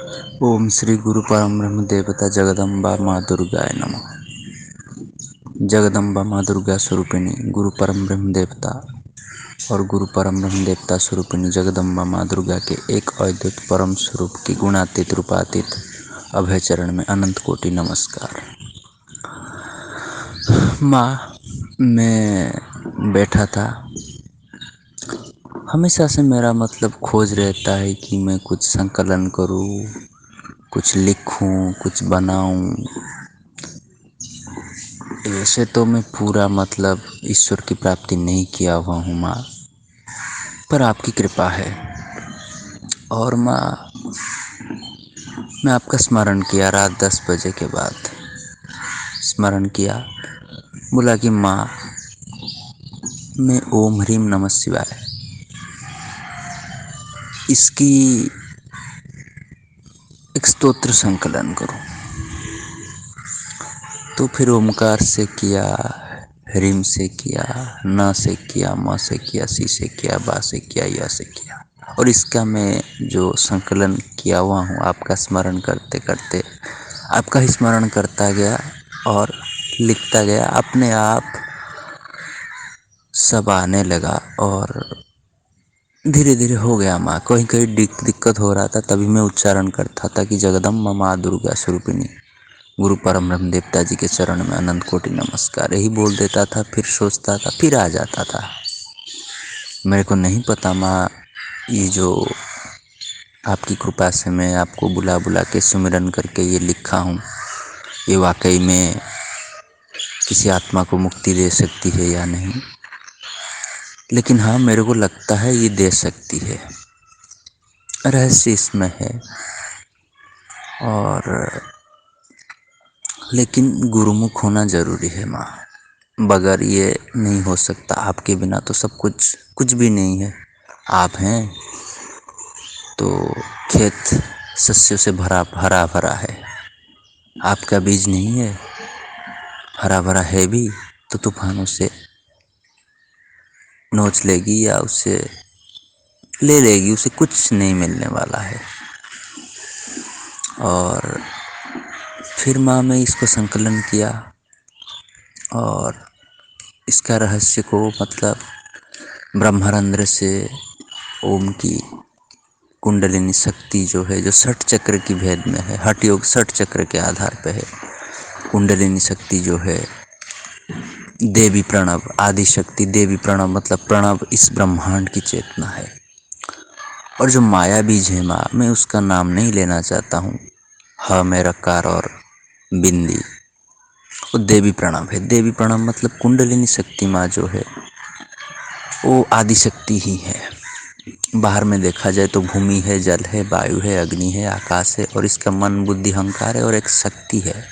ओम श्री गुरु परम देवता जगदम्बा माँ दुर्गाय नमः। जगदम्बा माँ दुर्गा स्वरूपिणी गुरु परम ब्रह्म देवता और गुरु परम ब्रह्म देवता स्वरूपिणी जगदम्बा माँ दुर्गा के एक अद्भुत परम स्वरूप की गुणातीत रूपातीत अभय चरण में अनंत कोटि नमस्कार। माँ, मैं बैठा था। हमेशा से मेरा मतलब खोज रहता है कि मैं कुछ संकलन करूँ, कुछ लिखूं, कुछ बनाऊं। वैसे तो मैं पूरा मतलब ईश्वर की प्राप्ति नहीं किया हुआ हूँ माँ, पर आपकी कृपा है। और माँ, मैं आपका स्मरण किया रात 10 बजे के बाद। स्मरण किया, बोला कि माँ, मैं ओम ह्रीम नमः शिवाय इसकी एक स्तोत्र संकलन करूं। तो फिर ओमकार से किया, ह्रीम से किया, न से किया, म से किया, सी से किया, बा से किया, या से किया। और इसका मैं जो संकलन किया हुआ हूँ, आपका स्मरण करते करते आपका ही स्मरण करता गया और लिखता गया। अपने आप सब आने लगा और धीरे धीरे हो गया माँ। कहीं कहीं दिक्कत हो रहा था, तभी मैं उच्चारण करता था कि जगदम्बा माँ दुर्गा स्वरूपिणी गुरु परम ब्रह्म देवता जी के चरण में अनंत कोटि नमस्कार। यही बोल देता था, फिर सोचता था, फिर आ जाता था। मेरे को नहीं पता माँ, ये जो आपकी कृपा से मैं आपको बुला बुला के सुमिरन करके ये लिखा हूँ, ये वाकई में किसी आत्मा को मुक्ति दे सकती है या नहीं। लेकिन हाँ, मेरे को लगता है ये दे सकती है। रहस्य इसमें है। और लेकिन गुरुमुख होना जरूरी है माँ, बगैर ये नहीं हो सकता। आपके बिना तो सब कुछ भी नहीं है। आप हैं तो खेत सस्यों से हरा भरा है। आपका बीज नहीं है, हरा भरा है भी तो तूफानों से नोच लेगी या उसे ले लेगी, उसे कुछ नहीं मिलने वाला है। और फिर माँ, मैं इसको संकलन किया और इसका रहस्य को मतलब ब्रह्मरंध्र से ओम की कुंडलिनी शक्ति जो है, जो 60 चक्र की भेद में है, हठ योग 60 चक्र के आधार पर है। कुंडलिनी शक्ति जो है, देवी प्रणव आदि शक्ति, देवी प्रणव मतलब प्रणव इस ब्रह्मांड की चेतना है। और जो माया बीज है माँ, मैं उसका नाम नहीं लेना चाहता हूँ। ह में रकार और बिंदी, वो देवी प्रणव है। देवी प्रणव मतलब कुंडलिनी शक्ति माँ जो है, वो आदि शक्ति ही है। बाहर में देखा जाए तो भूमि है, जल है, वायु है, अग्नि है, आकाश है, और इसका मन बुद्धि अहंकार है और एक शक्ति है।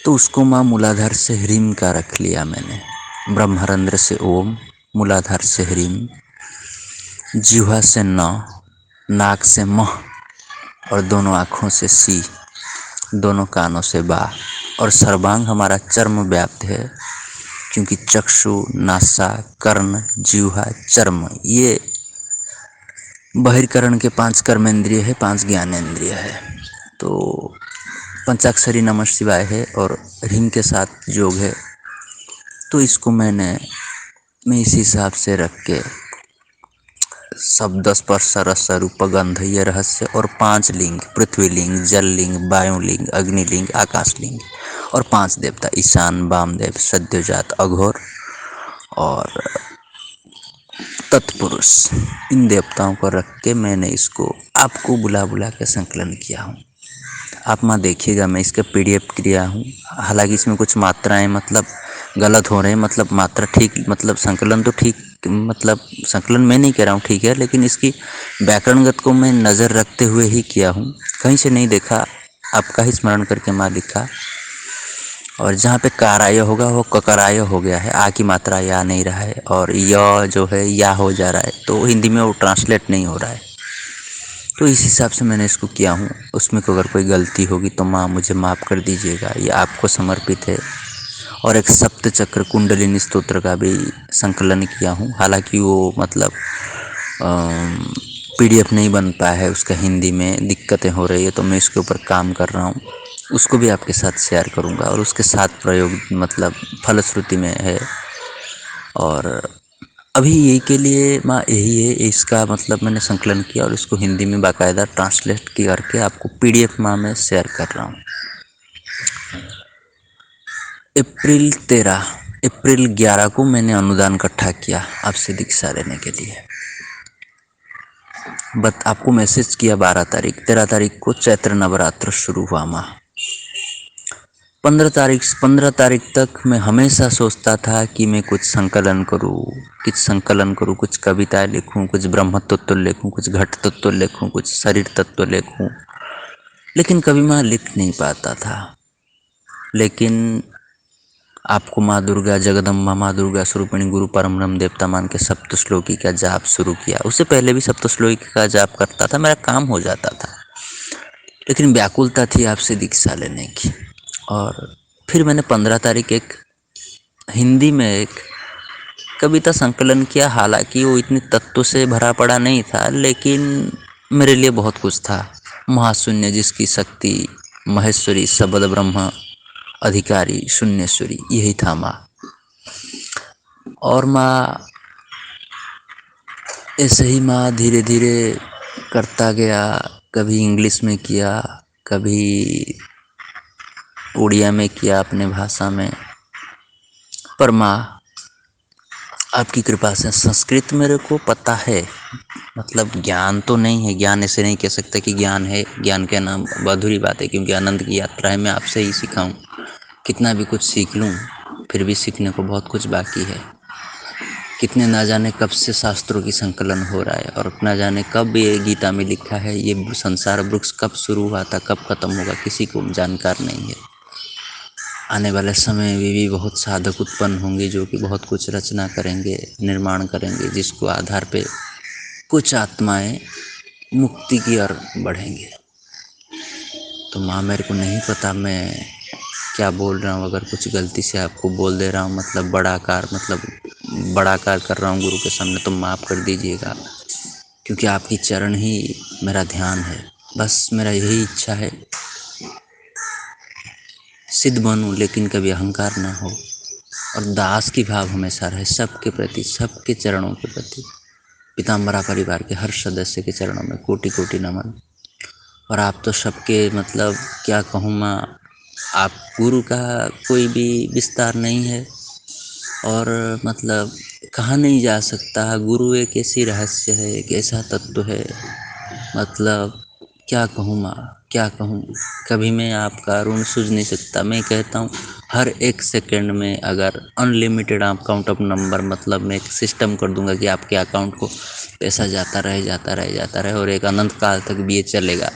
तो उसको माँ मूलाधार से ह्रीम का रख लिया मैंने। ब्रह्मरंध्र से ओम, मूलाधार से ह्रीम, जिह्वा से न, नाक से मह, और दोनों आँखों से सी, दोनों कानों से बा। और सर्वांग हमारा चर्म व्याप्त है, क्योंकि चक्षु, नासा, कर्ण, जिह्वा, चर्म, ये बहिर्करण के 5 कर्मेंद्रिय है, 5 ज्ञानेंद्रिय है। तो पंचाक्षरी नमः शिवाय है और ह्रीम के साथ योग है। तो इसको मैं इस हिसाब से रख के शब्द स्पर्श रस रूप गंध, ये रहस्य, और 5 लिंग, पृथ्वी लिंग, जल लिंग, वायु लिंग, अग्नि लिंग, आकाश लिंग, और 5 देवता, ईशान, वामदेव, सद्योजात, अघोर और तत्पुरुष, इन देवताओं को रख के मैंने इसको आपको बुला बुला के संकलन किया हूँ। आप माँ देखिएगा, मैं इसका PDF किया हूँ। हालांकि इसमें कुछ मात्राएं मतलब गलत हो रहे हैं, मतलब मात्रा ठीक, मतलब संकलन तो ठीक, मतलब संकलन मैं नहीं कह रहा हूँ ठीक है, लेकिन इसकी व्याकरणगत को मैं नज़र रखते हुए ही किया हूँ। कहीं से नहीं देखा, आपका ही स्मरण करके माँ लिखा। और जहाँ पे काराय होगा वो ककराय हो गया है, आ की मात्रा या नहीं रहा है, और य जो है या हो जा रहा है, तो हिंदी में वो ट्रांसलेट नहीं हो रहा है। तो इस हिसाब से मैंने इसको किया हूँ। उसमें अगर कोई गलती होगी तो माँ मुझे माफ़ कर दीजिएगा, ये आपको समर्पित है। और एक सप्त चक्र कुंडलिनी स्तोत्र का भी संकलन किया हूँ। हालांकि वो मतलब पीडीएफ नहीं बन पाया है, उसका हिंदी में दिक्कतें हो रही है, तो मैं इसके ऊपर काम कर रहा हूँ। उसको भी आपके साथ शेयर करूँगा और उसके साथ प्रयोग मतलब फलश्रुति में है। और अभी यही के लिए माँ यही है, इसका मतलब मैंने संकलन किया और इसको हिंदी में बाकायदा ट्रांसलेट करके आपको पीडीएफ माँ में शेयर कर रहा हूँ। अप्रैल 11 को मैंने अनुदान इकट्ठा किया आपसे दीक्षा लेने के लिए। बट आपको मैसेज किया 12 तारीख, 13 तारीख को चैत्र नवरात्र शुरू हुआ माँ। 15 तारीख तक मैं हमेशा सोचता था कि मैं कुछ संकलन करूँ, कुछ कविताएं लिखूँ, कुछ ब्रह्म तत्व लिखूँ, कुछ घट तत्व लिखूँ, कुछ शरीर तत्व लिखूँ, लेकिन कभी मैं लिख नहीं पाता था। लेकिन आपको माँ दुर्गा जगदम्बा, माँ दुर्गा स्वरूपिणी गुरु परम ब्रह्म देवता मान के सप्तश्लोकी का जाप शुरू किया। उससे पहले भी सप्तश्लोकी का जाप करता था, मेरा काम हो जाता था, लेकिन व्याकुलता थी आपसे दीक्षा लेने की। और फिर मैंने 15 तारीख एक हिंदी में एक कविता संकलन किया। हालांकि वो इतने तत्व से भरा पड़ा नहीं था, लेकिन मेरे लिए बहुत कुछ था। महाशून्य जिसकी शक्ति महेश्वरी, सबद ब्रह्म अधिकारी शून्येश्वरी, यही था माँ। और माँ ऐसे ही माँ धीरे धीरे करता गया। कभी इंग्लिश में किया, कभी उड़िया में किया, अपने भाषा में। पर माँ आपकी कृपा से संस्कृत मेरे को पता है, मतलब ज्ञान तो नहीं है, ज्ञान ऐसे नहीं कह सकता कि ज्ञान है, ज्ञान के नाम अधूरी बात है, क्योंकि आनंद की यात्रा है। मैं आपसे ही सीखा हूँ, कितना भी कुछ सीख लूँ फिर भी सीखने को बहुत कुछ बाकी है। कितने ना जाने कब से शास्त्रों की संकलन हो रहा है, और ना जाने कब ये गीता में लिखा है, ये संसार वृक्ष कब शुरू हुआ था, कब खत्म होगा, किसी को जानकार नहीं है। आने वाले समय में भी बहुत साधक उत्पन्न होंगे जो कि बहुत कुछ रचना करेंगे, निर्माण करेंगे, जिसको आधार पे कुछ आत्माएं मुक्ति की ओर बढ़ेंगे। तो माँ मेरे को नहीं पता मैं क्या बोल रहा हूँ, अगर कुछ गलती से आपको बोल दे रहा हूँ, मतलब बड़ा आकार कर रहा हूँ गुरु के सामने, तो माफ़ कर दीजिएगा, क्योंकि आपकी चरण ही मेरा ध्यान है। बस मेरा यही इच्छा है, सिद्ध बनूं लेकिन कभी अहंकार ना हो, और दास की भाव हमेशा रहे सबके प्रति, सबके चरणों के प्रति। पीताम्बरा परिवार के हर सदस्य के चरणों में कोटि कोटि नमन। और आप तो सबके मतलब क्या कहूँ माँ, आप गुरु का कोई भी विस्तार नहीं है, और मतलब कहा नहीं जा सकता। गुरु एक ऐसी रहस्य है, एक ऐसा तत्व है, मतलब क्या कहूँ माँ, क्या कहूँ। कभी मैं आपका ऋण सूझ नहीं सकता। मैं कहता हूँ हर एक सेकंड में अगर अनलिमिटेड अकाउंट ऑफ नंबर, मतलब मैं एक सिस्टम कर दूंगा कि आपके अकाउंट को पैसा जाता रहे और एक अनंत काल तक भी ये चलेगा,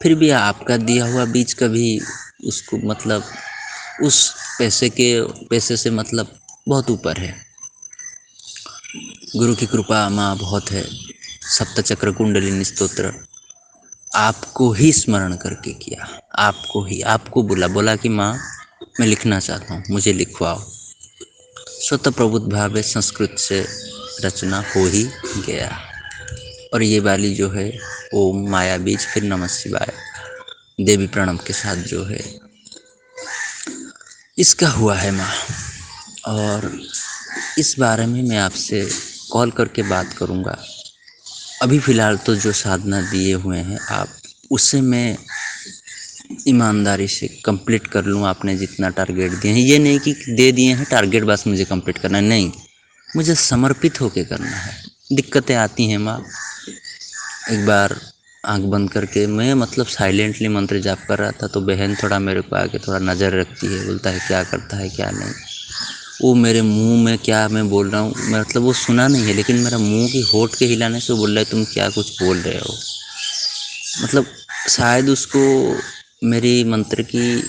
फिर भी आपका दिया हुआ बीज कभी उसको मतलब उस पैसे से मतलब बहुत ऊपर है। गुरु की कृपा माँ बहुत है। सप्तचक्र कुंडलिनी स्तोत्र आपको ही स्मरण करके किया, आपको बोला कि माँ मैं लिखना चाहता हूँ, मुझे लिखवाओ। स्वतः प्रबुद्ध भाव संस्कृत से रचना हो ही गया। और ये वाली जो है ओम माया बीज फिर नमः शिवाय देवी प्रणव के साथ जो है इसका हुआ है माँ। और इस बारे में मैं आपसे कॉल करके बात करूँगा। अभी फ़िलहाल तो जो साधना दिए हुए हैं आप, उससे मैं ईमानदारी से कंप्लीट कर लूँ। आपने जितना टारगेट दिए हैं, ये नहीं कि दे दिए हैं टारगेट बस मुझे कंप्लीट करना है, नहीं, मुझे समर्पित होके करना है। दिक्कतें आती हैं माँ। एक बार आंख बंद करके मैं मतलब साइलेंटली मंत्र जाप कर रहा था, तो बहन थोड़ा मेरे को आके थोड़ा नज़र रखती है, बोलता है क्या करता है क्या नहीं। वो मेरे मुंह में क्या मैं बोल रहा हूँ, मतलब वो सुना नहीं है, लेकिन मेरा मुंह की होठ के हिलाने से बोल रहा है तुम क्या कुछ बोल रहे हो। मतलब शायद उसको मेरी मंत्र की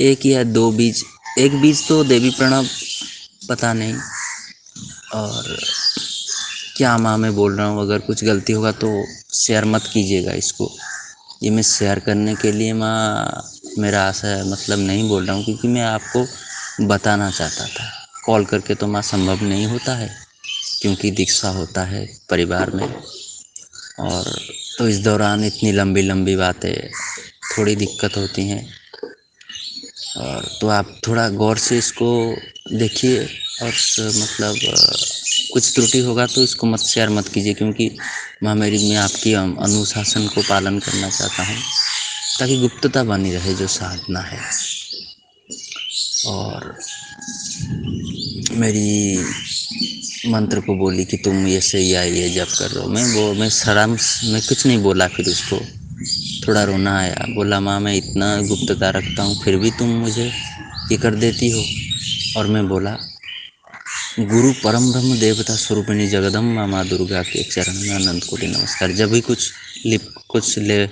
एक या दो बीज, एक बीज तो देवी प्रणव पता नहीं। और क्या माँ मैं बोल रहा हूँ, अगर कुछ गलती होगा तो शेयर मत कीजिएगा इसको। ये मैं शेयर करने के लिए माँ मेरा आशा है, मतलब नहीं बोल रहा हूँ, क्योंकि मैं आपको बताना चाहता था। कॉल करके तो माँ संभव नहीं होता है, क्योंकि दीक्षा होता है परिवार में। और तो इस दौरान इतनी लंबी लंबी बातें थोड़ी दिक्कत होती हैं। और तो आप थोड़ा गौर से इसको देखिए और मतलब कुछ त्रुटि होगा तो इसको मत शेयर मत कीजिए, क्योंकि मैं आपकी अनुशासन को पालन करना चाहता हूँ, ताकि गुप्तता बनी रहे जो साधना है। और मेरी मंत्र को बोली कि तुम ऐसे ये जप कर रहे हो। मैं कुछ नहीं बोला। फिर उसको थोड़ा रोना आया। बोला माँ मैं इतना गुप्तता रखता हूँ फिर भी तुम मुझे ये कर देती हो। और मैं बोला गुरु परम ब्रह्म देवता स्वरूपिणी जगदम्बा माँ दुर्गा के चरण में अनंत कोटि नमस्कार। जब भी कुछ ले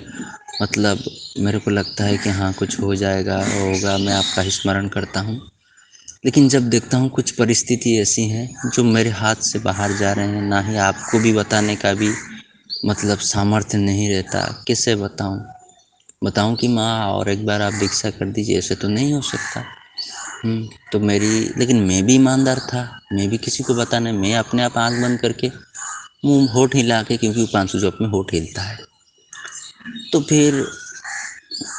मतलब मेरे को लगता है कि हाँ कुछ हो जाएगा होगा, मैं आपका ही स्मरण करता हूँ। लेकिन जब देखता हूँ कुछ परिस्थिति ऐसी हैं जो मेरे हाथ से बाहर जा रहे हैं, ना ही आपको भी बताने का भी मतलब सामर्थ्य नहीं रहता। कैसे बताऊँ कि माँ और एक बार आप दीक्षा कर दीजिए, ऐसे तो नहीं हो सकता। तो लेकिन मैं भी ईमानदार था, मैं भी किसी को बताने, मैं अपने आप आँख बंद करके मुँह होठ हिला के, क्योंकि उपांशु जॉब में होठ हिलता है। तो फिर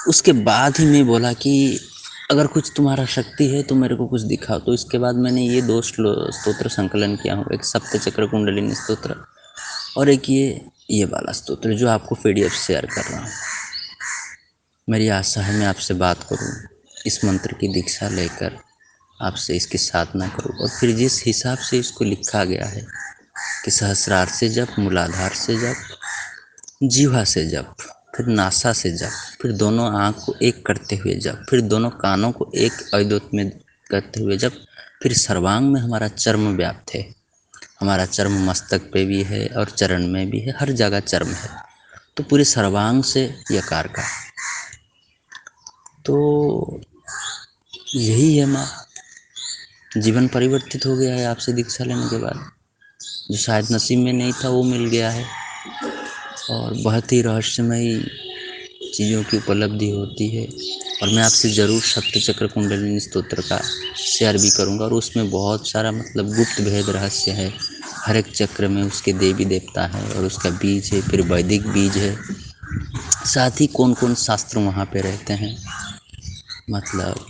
उसके बाद ही मैं बोला कि अगर कुछ तुम्हारा शक्ति है तो मेरे को कुछ दिखाओ। तो इसके बाद मैंने ये 2 स्तोत्र संकलन किया हूँ, एक सप्तचक्र कुंडलिनी स्तोत्र और एक ये वाला स्तोत्र जो आपको PDF शेयर कर रहा हूँ। मेरी आशा है मैं आपसे बात करूँ, इस मंत्र की दीक्षा लेकर आपसे इसकी साधना करूँ। और फिर जिस हिसाब से इसको लिखा गया है कि सहस्रार से जप, मूलाधार से जप, जीवा से जप, फिर नासा से जप, फिर दोनों आँख को एक करते हुए जप, फिर दोनों कानों को एक अद्वैत में करते हुए जप, फिर सर्वांग में हमारा चर्म व्याप्त है। हमारा चर्म मस्तक पे भी है और चरण में भी है, हर जगह चर्म है। तो पूरे सर्वांग से यकार का। तो यही है माँ, जीवन परिवर्तित हो गया है आपसे दीक्षा लेने के बाद। जो शायद नसीब में नहीं था वो मिल गया है। और बहुत ही रहस्यमयी चीज़ों की उपलब्धि होती है। और मैं आपसे ज़रूर सप्तचक्र कुंडलिनी स्तोत्र का शेयर भी करूँगा। और उसमें बहुत सारा मतलब गुप्त भेद रहस्य है। हर एक चक्र में उसके देवी देवता है और उसका बीज है, फिर वैदिक बीज है। साथ ही कौन कौन शास्त्र वहाँ पे रहते हैं, मतलब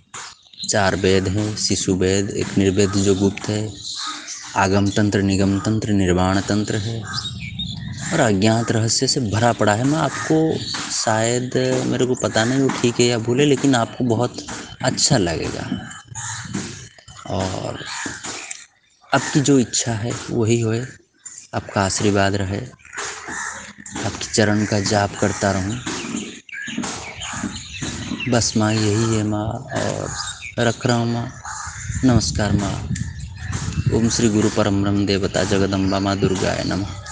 4 वेद हैं, शिशु वेद, एक निर्वेद जो गुप्त है, आगम तंत्र, निगम तंत्र, निर्वाण तंत्र है और अज्ञात रहस्य से भरा पड़ा है। मैं आपको शायद मेरे को पता नहीं वो ठीक है या भूल है, लेकिन आपको बहुत अच्छा लगेगा। और आपकी जो इच्छा है वही होए, आपका आशीर्वाद रहे, आपकी चरण का जाप करता रहूं, बस माँ यही है माँ। और रख रहा हूँ माँ। नमस्कार माँ। ओम श्री गुरु परम ब्रह्म देवता जगदम्बा माँ दुर्गाय नमः।